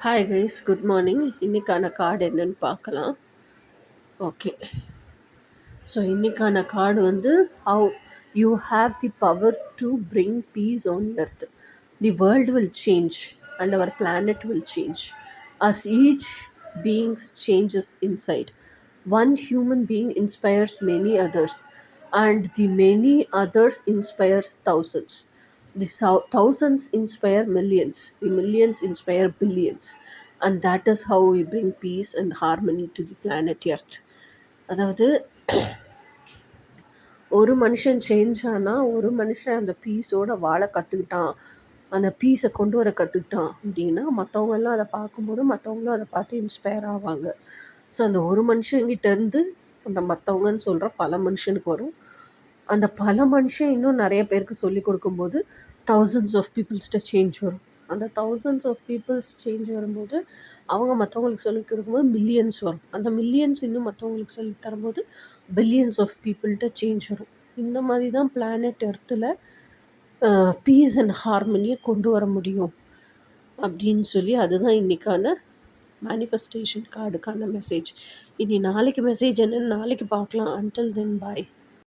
Hi guys, good morning. இன்னைக்கான card என்னன்னு பார்க்கலாம். ஓகே, ஸோ இன்னைக்கான கார்டு வந்து how you have the power to bring peace on earth. The world will change and our planet will change as each beings changes inside. One human being inspires many others, and the many others inspires thousands. The thousands inspire millions, the millions inspire billions, and that is how we bring peace and harmony to the planet Earth. அதாவது ஒரு மனுஷன் change ஆனால் ஒரு மனுஷன் அந்த பீஸோட வாழ கற்றுக்கிட்டான், அந்த பீஸை கொண்டு வர கற்றுக்கிட்டான் அப்படின்னா மற்றவங்கெல்லாம் அதை பார்க்கும்போது மற்றவங்களும் அதை பார்த்து இன்ஸ்பயர் ஆவாங்க. ஸோ அந்த ஒரு மனுஷங்கிட்டேருந்து அந்த மற்றவங்கன்னு சொல்கிற பல மனுஷனுக்கு வரும். அந்த பல மனுஷன் இன்னும் நிறைய பேருக்கு சொல்லி கொடுக்கும்போது தௌசண்ட்ஸ் ஆஃப் பீப்புள்ஸ்கிட்ட சேஞ்ச் வரும். அந்த தௌசண்ட்ஸ் ஆஃப் பீப்புள்ஸ் சேஞ்ச் வரும்போது அவங்க மற்றவங்களுக்கு சொல்லிக் கொடுக்கும்போது மில்லியன்ஸ் வரும். அந்த மில்லியன்ஸ் இன்னும் மற்றவங்களுக்கு சொல்லி தரும்போது பில்லியன்ஸ் ஆஃப் பீப்புள்கிட்ட சேஞ்ச் வரும். இந்த மாதிரி தான் பிளானட் எர்த்தில் பீஸ் அண்ட் ஹார்மனியை கொண்டு வர முடியும் அப்படின்னு சொல்லி அதுதான் இன்றைக்கான மேனிஃபெஸ்டேஷன் கார்டுக்கான மெசேஜ். இனி நாளைக்கு மெசேஜ் என்னன்னு நாளைக்கு பார்க்கலாம். அன்டில் தென் பாய்.